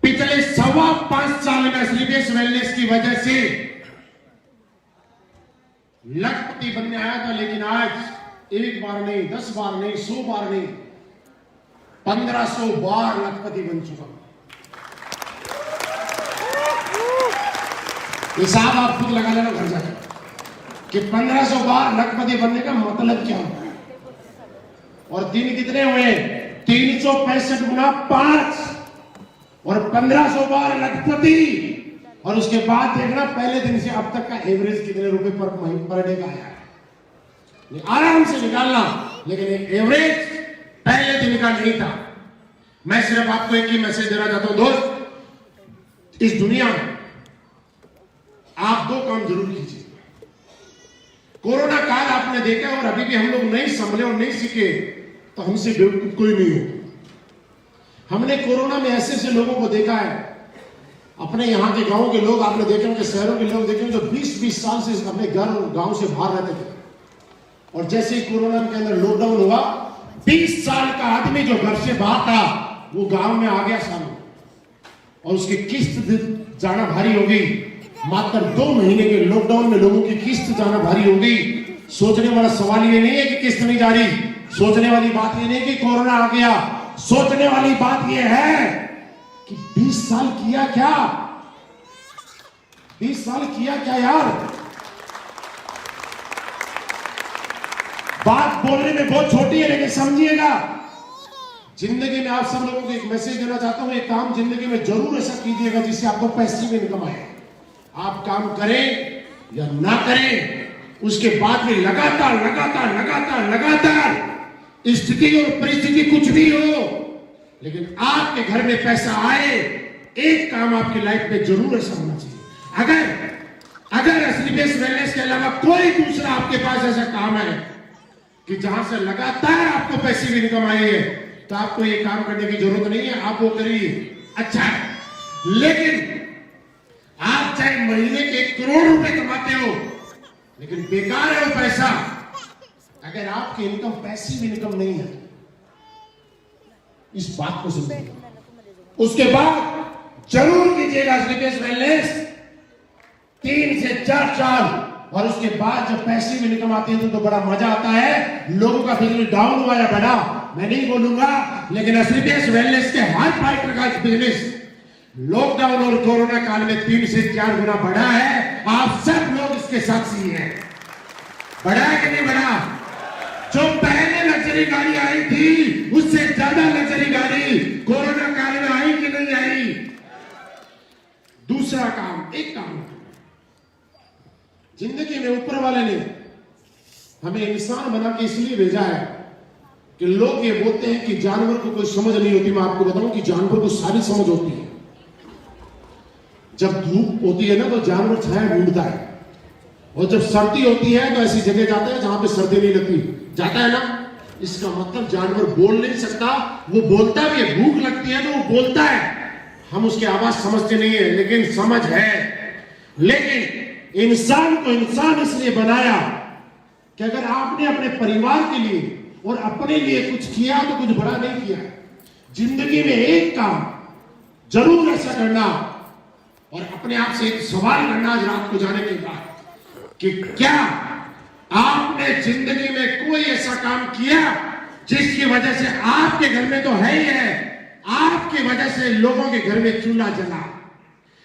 पिछले 5.25 साल में श्रीदेश वेलनेस की वजह से लखपति बनने आया था। लेकिन आज एक बार नहीं, 10 बार नहीं, 100 बार नहीं, 1500 बार लखपति बन चुका हूं। हिसाब आप खुद लगा लेना घर जाकर कि 1500 बार लखपति बनने का मतलब क्या होता है। और दिन कितने हुए? 365 गुना 5 और 1500 बार लखपति। और उसके बाद देखना पहले दिन से अब तक का एवरेज कितने रुपए पर डे का आया है, ये आराम से निकालना। लेकिन एवरेज पहले दिन का नहीं था। मैं सिर्फ आपको एक ही मैसेज देना चाहता हूं दोस्त, इस दुनिया में आप 2 काम जरूर कीजिए। कोरोना काल आपने देखा और अभी भी हम लोग नहीं संभले और नहीं सीखे तो हमसे बेवकूफ कोई नहीं हो। हमने कोरोना में ऐसे ऐसे लोगों को देखा है, अपने यहाँ के गांव के लोग आपने देखे होंगे, शहरों के लोग देखे होंगे जो 20-20 साल से अपने घर और गांव से बाहर रहते थे। और जैसे ही कोरोना के अंदर लॉकडाउन हुआ, 20 साल का आदमी जो घर से बाहर था वो गांव में आ गया सामने, और उसकी किस्त जाना भारी हो गई। मात्र 2 महीने के लॉकडाउन में लोगों की किस्त जाना भारी हो गई। सोचने वाला सवाल ये नहीं है कि किस्त नहीं जा रही, सोचने वाली बात ये नहीं कि कोरोना आ गया, सोचने वाली बात ये है कि 20 साल किया क्या? 20 साल किया क्या यार? बात बोलने में बहुत छोटी है लेकिन समझिएगा, जिंदगी में आप सब लोगों को एक मैसेज देना चाहता हूं, एक काम जिंदगी में जरूर ऐसा कीजिएगा जिससे आपको पैसिव इनकम आए। आप काम करें या ना करें, उसके बाद में लगातार लगातार लगातार लगातार स्थिति और परिस्थिति कुछ भी हो, लेकिन आपके घर में पैसा आए, एक काम आपकी लाइफ में जरूर ऐसा होना चाहिए। अगर श्रीबेस वेलनेस के अलावा कोई दूसरा आपके पास ऐसा काम है कि जहां से लगातार आपको पैसिव इनकम आई है, तो आपको ये काम करने की जरूरत नहीं है, आप वो करिए, अच्छा है। लेकिन आप चाहे महीने के 1 करोड़ रुपए कमाते हो, लेकिन बेकार है वो पैसा अगर आपकी इनकम पैसिव इनकम नहीं है। इस बात को समझिए। उसके बाद जरूर कीजिएगा श्रीबेस वेलनेस 3 से 4 साल, और उसके बाद जब पैसिव इनकम आती है तो बड़ा मजा आता है। लोगों का बिजनेस डाउन हुआ या बढ़ा मैं नहीं बोलूंगा, लेकिन श्रीबेस वेलनेस के हर फाइटर का बिजनेस लॉकडाउन और कोरोना काल में 3 से 4 गुना बढ़ा है। आप सब लोग इसके साक्षी हैं। बढ़ा है कि नहीं बढ़ा? जो पहले लग्जरी गाड़ी आई थी उससे ज्यादा लग्जरी गाड़ी कोरोना काल में आई कि नहीं आई? दूसरा काम, एक काम जिंदगी में ऊपर वाले ने हमें इंसान बना के इसलिए भेजा है कि लोग ये बोलते हैं कि जानवर को कोई समझ नहीं होती। मैं आपको बताऊं कि जानवर को सारी समझ होती है। जब धूप होती है ना तो जानवर छाया ढूंढता है, और जब सर्दी होती है तो ऐसी जगह जाता है जहां पे सर्दी नहीं लगती, जाता है ना। इसका मतलब जानवर बोल नहीं सकता, वो बोलता भी है, भूख लगती है तो वो बोलता है, हम उसकी आवाज समझते नहीं है लेकिन समझ है। लेकिन इंसान को इंसान इसलिए बनाया कि अगर आपने अपने परिवार के लिए और अपने लिए कुछ किया तो कुछ बड़ा नहीं किया। जिंदगी में एक काम जरूर ऐसा करना, और अपने आप से एक सवाल करना आज रात को जाने के बाद कि क्या आपने जिंदगी में कोई ऐसा काम किया जिसकी वजह से आपके घर में तो है ही है, आपकी वजह से लोगों के घर में चूल्हा जला,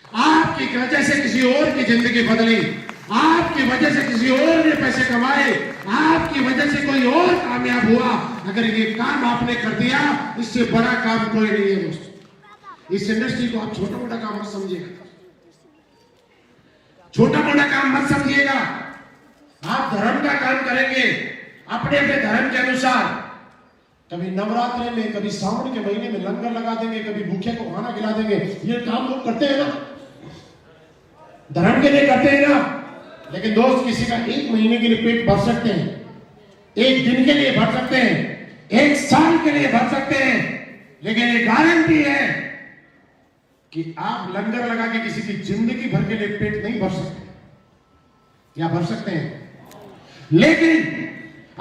आपकी वजह से किसी और की जिंदगी बदली, आपकी वजह से किसी और ने पैसे कमाए, आपकी वजह से कोई और कामयाब हुआ। अगर ये काम आपने कर दिया, इससे बड़ा काम कोई नहीं है दोस्तों। इस इंडस्ट्री को आप छोटा मोटा काम मत समझिएगा, छोटा मोटा काम मत समझिएगा। आप धर्म का काम करेंगे अपने अपने धर्म के अनुसार। कभी नवरात्रि में, कभी सावन के महीने में लंगर लगा देंगे, कभी भूखे को खाना खिला देंगे। ये काम लोग करते हैं ना, धर्म के लिए करते हैं ना। लेकिन दोस्त, किसी का 1 महीने के लिए पेट भर सकते हैं, 1 दिन के लिए भर सकते हैं, 1 साल के लिए भर सकते हैं, लेकिन ये गारंटी है कि आप लंगर लगा के किसी की जिंदगी भर के लिए पेट नहीं भर सकते। या भर सकते हैं? लेकिन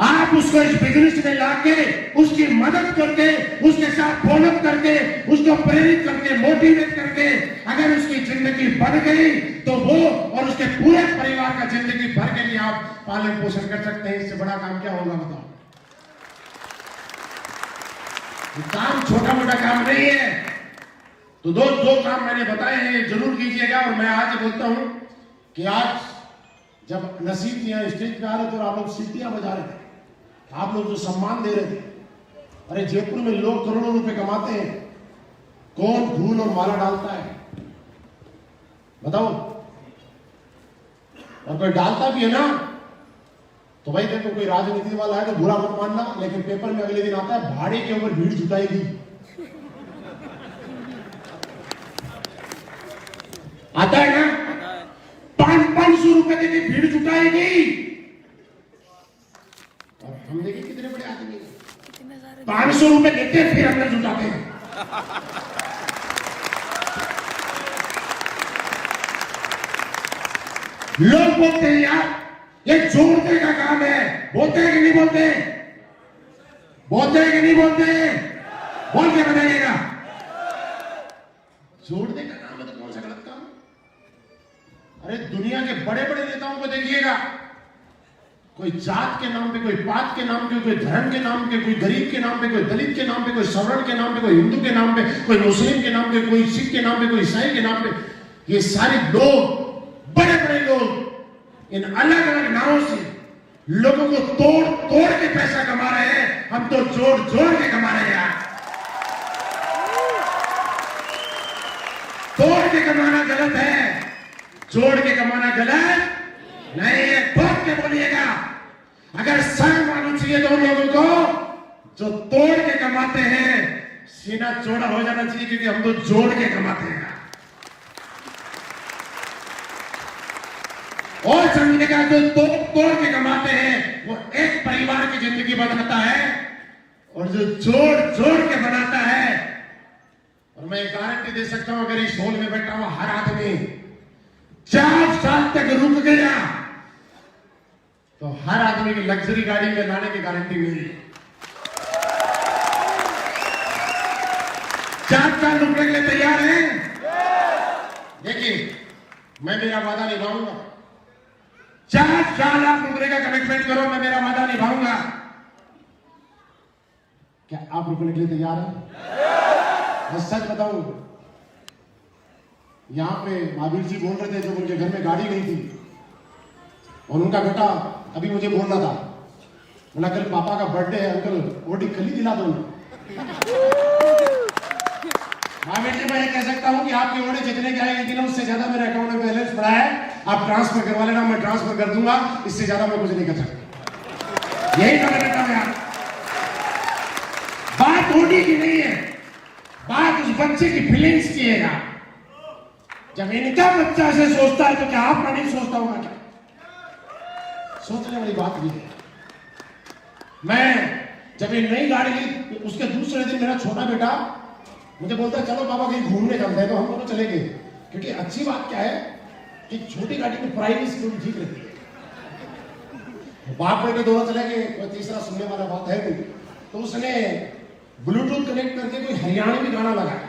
आप उसको इस बिजनेस में लाके उसकी मदद करके, उसके साथ फॉलोअप करके, उसको प्रेरित करके, मोटिवेट करके अगर उसकी जिंदगी बढ़ गई तो वो और उसके पूरे परिवार का जिंदगी भर के लिए आप पालन पोषण कर सकते हैं। इससे बड़ा काम क्या होगा बताओ? काम छोटा मोटा काम नहीं है। तो दो काम मैंने बताए हैं, जरूर कीजिएगा। और मैं आज बोलता हूं कि आज जब नसीब यहाँ स्टेज पे आ रहे थे और आप लोग सीटियां बजा रहे थे, आप लोग जो सम्मान दे रहे थे, अरे जयपुर में लोग करोड़ों रुपए कमाते हैं, कौन फूल और माला डालता है बताओ? और कोई डालता भी है ना तो भाई देखो, कोई राजनीति वाला है तो बुरा मत मानना, लेकिन पेपर में अगले दिन आता है भाड़े के ऊपर भीड़ जुटाएगी। आता है ना, 500 रुपए के लिए भीड़ जुटाएगी। और हम देखिए कितने बड़े आदमी 500 रुपए लेते हैं फिर अंदर जुटाते हैं। लोग बोलते हैं यार ये जोड़ने का काम है, बोलते हैं कि नहीं बोलते? बोलते हैं कि नहीं बोलते? बोल के बताइएगा। जोड़ने का काम है तो कौन सा गलत काम? अरे दुनिया के बड़े बड़े नेताओं को देखिएगा, कोई जात के नाम पे, कोई पात के नाम पे, कोई धर्म के नाम पे, कोई गरीब के नाम पे, कोई दलित के नाम पे, कोई सवर्ण के नाम पे, कोई हिंदू के नाम पे, कोई मुस्लिम के नाम पे, कोई सिख के नाम पे, कोई ईसाई के नाम पे, ये सारे लोग, बड़े बड़े लोग इन अलग अलग नामों से लोगों को तोड़ तोड़ के पैसा कमा रहे हैं। हम तो जोड़ जोड़ के कमा रहे हैं यार। तोड़ के कमाना गलत है, जोड़ के कमाना गलत नहीं है। ठोक के बोलिएगा। अगर शर्म आनी चाहिए तो उन लोगों को जो तोड़ के कमाते हैं, सीना चौड़ा हो जाना चाहिए, क्योंकि हम तो जोड़ के कमाते हैं। और समझने का जो तोड़ के कमाते हैं वो एक परिवार की जिंदगी बनाता है, और जो जोड़ जोड़ के बनाता है, और मैं गारंटी दे सकता हूं अगर इस हॉल में बैठा हुआ हर आदमी 4 साल तक रुक गया तो हर आदमी की लग्जरी गाड़ी में लाने की गारंटी मिली। 4 साल रुकने के लिए तैयार हैं? देखिए, मैं मेरा वादा निभाऊंगा। 4 साल आप रुकने का कमिटमेंट करो, मैं मेरा वादा निभाऊंगा। क्या आप रुकने के लिए तैयार हैं? मैं सच बताऊं, यहां पे महावीर जी बोल रहे थे जब उनके घर में गाड़ी नहीं थी, और उनका बेटा अभी मुझे बोल रहा था, बोला कल पापा का बर्थडे है अंकल, ओडी कल ही दिला दो ना। महावीर जी, मैं ये कह सकता हूं कि आपके ओडे जितने के आएंगे ना, उससे ज्यादा मेरे अकाउंट में बैलेंस पड़ा है, आप ट्रांसफर करवा लेना, मैं ट्रांसफर कर दूंगा, इससे ज्यादा मैं कुछ नहीं कर सकता। यही कहना चाहता हूं यार। बात ओडी की नहीं है, बात उस बच्चे की फीलिंग्स की है यार। जब इनका बच्चा से सोचता है तो क्या आपका नहीं सोचता होगा? क्या सोचने वाली बात भी है। मैं जब ये नई गाड़ी ली, उसके दूसरे दिन मेरा छोटा बेटा मुझे बोलता है चलो पापा कहीं घूमने चलते हैं, तो हम दोनों चले गए। क्योंकि अच्छी बात क्या है कि छोटी गाड़ी में प्राइवेसी थोड़ी ठीक रहती है। बाप बेटे दोनों चले गए, कोई तीसरा सुनने वाला बात है नहीं, तो उसने ब्लूटूथ कनेक्ट करके कोई हरियाणवी गाना लगाया,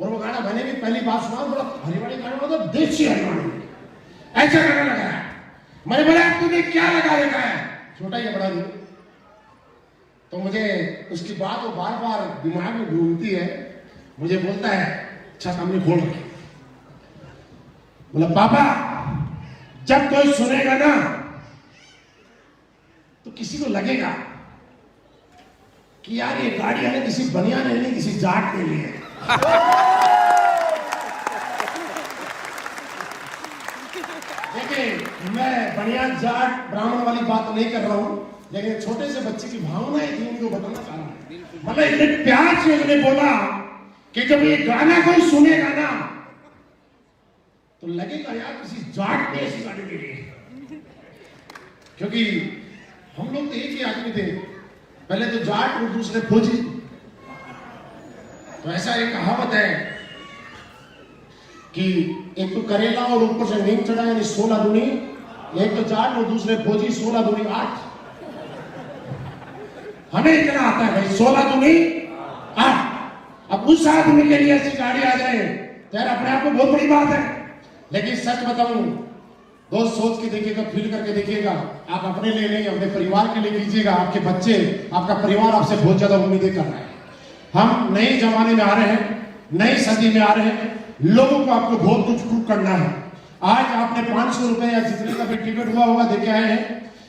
और वो गाना मैंने भी पहली बार सुना, बड़ा हरियाणवी गाना, मतलब देसी हरियाणवी, ऐसा गाना लगाया। मैंने बोला तूने क्या लगा रखा है? छोटा ही बड़ा नहीं। तो मुझे उसकी बात वो बार बार दिमाग में घूमती है। मुझे बोलता है अच्छा सामने खोल रखी, बोला पापा जब कोई सुनेगा ना तो किसी को लगेगा कि यार ये गाड़ी है किसी बनिया ने नहीं, किसी जाट के लिए। देखिए, मैं बनिया जाट ब्राह्मण वाली बात नहीं कर रहा हूं, लेकिन छोटे से बच्चे की भावनाएं थी, उनको बताना चाह रहा हूं। मतलब इतने प्यार से उसने बोला कि जब ये गाना कोई सुनेगा ना तो लगेगा यार किसी जाट ने ऐसी गाड़ी ली है। क्योंकि हम लोग तो एक ही आदमी थे, पहले तो जाट और दूसरे फौजी। तो ऐसा एक कहावत है कि एक तो करेला और ऊपर से नीम चढ़ा, यानी 16 दूनी, एक तो जाट और दूसरे फौजी, 16 दूनी 8। हमें इतना आता है भाई, 16 दूनी 8। अब उस आदमी के लिए ऐसी गाड़ी आ जाए तो यार अपने आप को बहुत बड़ी बात है। लेकिन सच बताऊं, दोस्त सोच के देखिएगा, फील करके देखिएगा, आप अपने लिए नहीं अपने परिवार के लिए कीजिएगा। आपके बच्चे, आपका परिवार आपसे बहुत ज्यादा उम्मीदें कर रहे हैं। हम नए जमाने में आ रहे हैं, नई सदी में आ रहे हैं, लोगों को आपको बहुत कुछ प्रूव करना है। आज आपने 500 रुपए या जितने का भी टिकट हुआ होगा देके आए हैं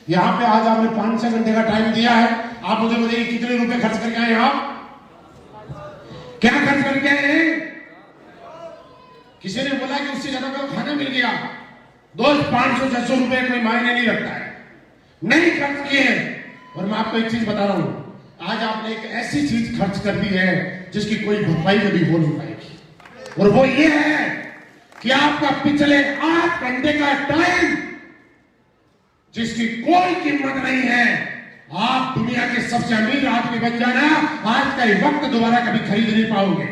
यहाँ पे। आज आपने 5-6 घंटे का टाइम दिया है। आप मुझे बताइए कितने रुपए खर्च करके आए आप? क्या खर्च करके आए हैं? किसी ने बोला कि उससे ज्यादा का खाना मिल गया। दोस्त 500-600 रुपए कोई मायने नहीं रखता है, नहीं खर्च किए हैं। और मैं आपको एक चीज बता रहा हूं, आज आपने एक ऐसी चीज खर्च कर दी है जिसकी कोई भरपाई कभी हो नहीं पाएगी, और वो ये है कि आपका पिछले 8 घंटे का टाइम जिसकी कोई कीमत नहीं है। आप दुनिया के सबसे अमीर आदमी बन जाना, आज का ये वक्त दोबारा कभी खरीद नहीं पाओगे।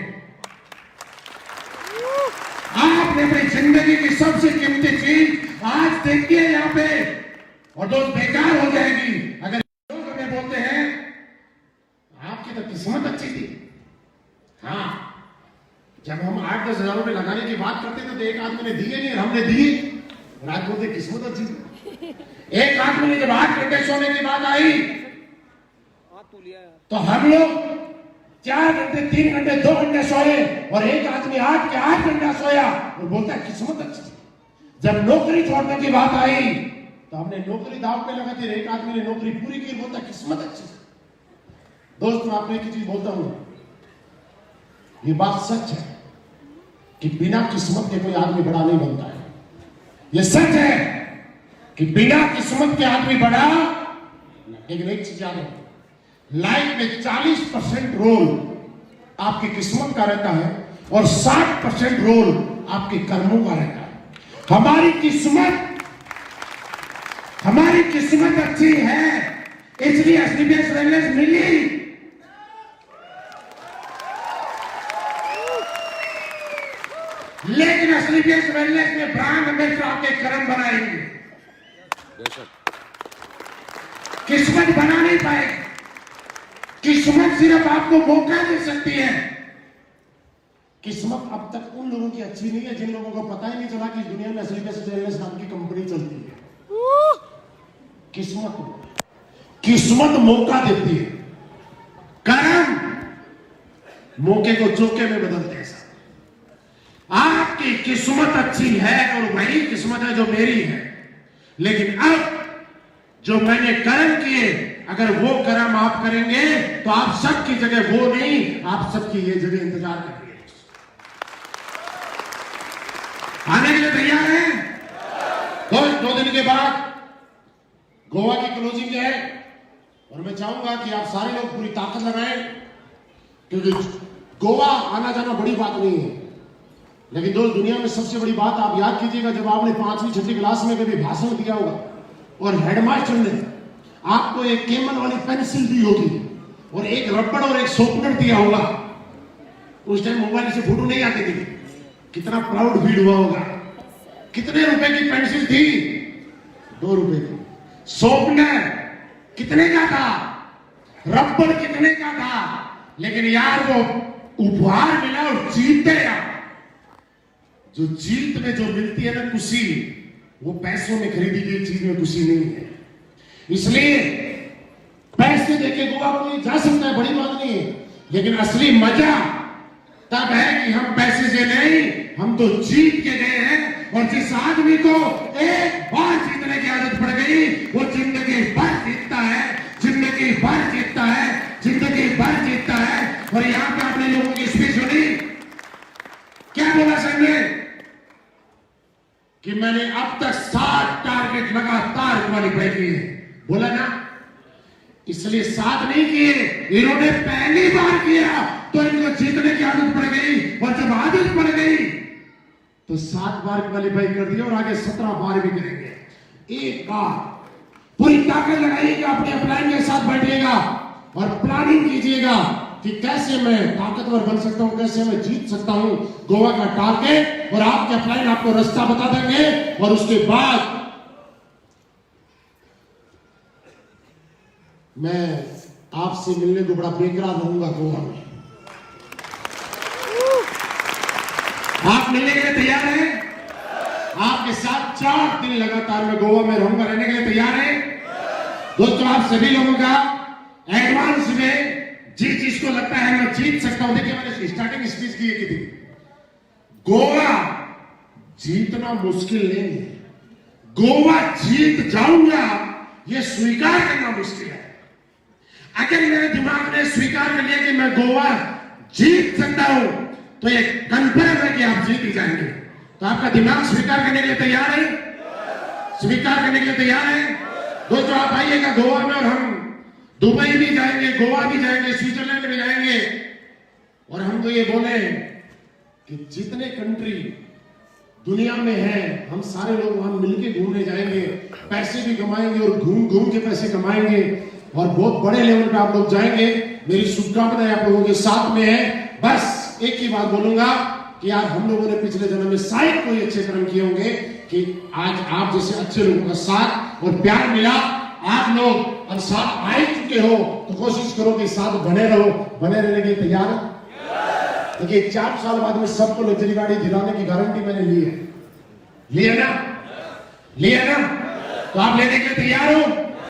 आपने अपनी जिंदगी की सबसे कीमती चीज आज देखी है यहाँ पे, और दोस्त बेकार हो जाएगी अगर लोग हमें बोलते हैं आपकी तो किस्मत अच्छी थी। हाँ, जब हम 8-10 हजार रुपए लगाने की बात करते थे तो एक आदमी ने दिए नहीं, हमने दिए, और आज बोलते किस्मत अच्छी थी। एक आदमी ने जब 8 घंटे सोने की बात आई तो हम लोग 4 घंटे, 3 घंटे, 2 घंटे सोए, और एक आदमी 8 के 8 घंटा सोया और बोलता है किस्मत अच्छी थी। जब नौकरी छोड़ने की बात आई तो हमने नौकरी दांव पे लगा दी, एक आदमी ने नौकरी पूरी की, बोलता किस्मत अच्छी थी। दोस्त मैं आपको एक चीज बोलता हूं, ये बात सच है कि बिना किस्मत के कोई आदमी बड़ा नहीं बनता है। ये सच है कि बिना किस्मत के आदमी बड़ा। लेकिन एक चीज याद है, लाइफ में 40% रोल आपकी किस्मत का रहता है और 60% रोल आपके कर्मों का रहता है। हमारी किस्मत अच्छी है, इसलिए एसडीबीएस वेलनेस मिली। लेकिन एसडीबीएस वेलनेस में ब्रांड एम्बेसडर आपके कर्म बनाएंगे, किस्मत बना नहीं पाएगी। किस्मत सिर्फ आपको मौका दे सकती है। किस्मत अब तक उन लोगों की अच्छी नहीं है जिन लोगों को पता ही नहीं चला कि दुनिया में एसडीबीएस वेलनेस नाम की कंपनी चलती है। किस्मत मौका देती है, कर्म मौके को चौके में बदलते हैं। आपकी किस्मत अच्छी है और वही किस्मत है जो मेरी है, लेकिन अब जो मैंने कर्म किए, अगर वो कर्म आप करेंगे तो आप सबकी जगह वो नहीं, आप सबकी ये जगह इंतजार कर रही है। आने के लिए तैयार हैं? 2 दिन के बाद गोवा की क्लोजिंग है, और मैं चाहूंगा कि आप सारे लोग पूरी ताकत लगाएं, क्योंकि गोवा आना जाना बड़ी बात नहीं है। लेकिन दोस्त, दुनिया में सबसे बड़ी बात आप याद कीजिएगा, जब आपने 5वीं-6वीं क्लास में कभी भाषण दिया होगा और हेडमास्टर ने आपको एक केमल वाली पेंसिल दी होगी और एक रबड़ और एक शॉर्पनर दिया होगा। उस टाइम मोबाइल से फोटो नहीं आती थी, कितना प्राउड फील हुआ होगा। कितने रुपए की पेंसिल थी? 2 रुपए की। शॉर्पनर कितने का था? रबड़ कितने का था? लेकिन यार वो उपहार मिला और जीतते यार, जो जीत में जो मिलती है ना खुशी, वो पैसों में खरीदी गई चीज में खुशी नहीं है। इसलिए पैसे देके गोवा कोई जा सकता है, बड़ी बात नहीं है, लेकिन असली मजा तब है कि हम पैसे से नहीं, हम तो जीत के गए हैं। और जिस आदमी को एक बार जीतने की आदत पड़ गई, वो जिंदगी भर जीतता है, जिंदगी भर जीतता है, जिंदगी भर जीतता है। और यहां पे आपने लोगों की स्पीच सुनी, क्या बोला सर ने कि मैंने अब तक 7 टारगेट लगातार क्वालिफाई किए, बोला ना। इसलिए 7 नहीं किए, इन्होंने पहली बार किया तो इनको जीतने की आदत पड़ गई, और जब आदत पड़ गई तो 7 बार क्वालिफाई कर दिया, और आगे 17 बार भी करेंगे। एक बार पूरी ताकत लगाइएगा, अपने अपलाइन के साथ बैठिएगा और प्लानिंग कीजिएगा कि कैसे मैं ताकतवर बन सकता हूं, कैसे मैं जीत सकता हूं गोवा का टारगेट। और आपके अपलाइन आपको रास्ता बता देंगे, और उसके बाद मैं आपसे मिलने को बड़ा बेकरार रहूंगा गोवा में। आप मिलने के लिए तैयार हैं? आपके साथ 4 दिन लगातार मैं गोवा में रहूंगा। रहने के लिए तैयार हैं दोस्तों? आप सभी लोगों का एडवांस में जिस चीज को लगता है मैं जीत सकता हूं, देखिए मैंने स्टार्टिंग स्पीच की थी, गोवा जीतना मुश्किल नहीं है, गोवा जीत जाऊंगा ये स्वीकार करना मुश्किल है। अगर मेरे दिमाग ने स्वीकार कर लिया कि मैं गोवा जीत सकता हूं तो ये कंफर्म है कि आप जीत ही जाएंगे। तो आपका दिमाग स्वीकार करने के लिए तैयार है? स्वीकार करने के लिए तैयार है दोस्तों? आप आइएगा गोवा में और हम दुबई भी जाएंगे, गोवा भी जाएंगे, स्विट्जरलैंड भी जाएंगे और हम तो ये बोले कि जितने कंट्री दुनिया में है हम सारे लोग वहां मिलके घूमने जाएंगे, पैसे भी कमाएंगे और घूम घूम के पैसे कमाएंगे और बहुत बड़े लेवल पे आप लोग जाएंगे। मेरी शुभकामनाएं आप लोगों के साथ में है। बस एक ही बात बोलूंगा कि यार हम लोगों ने पिछले जन्म में शायद कोई अच्छे कर्म किए होंगे कि आज आप जैसे अच्छे लोगों का साथ और प्यार मिला। आप लोग अब साथ आ चुके हो तो कोशिश करो कि साथ बने रहो। बने रहने के लिए तैयार? देखिए 4 साल बाद में सबको लग्जरी गाड़ी दिलाने की गारंटी मैंने ली है ना? तो आप लेने के लिए तैयार हो?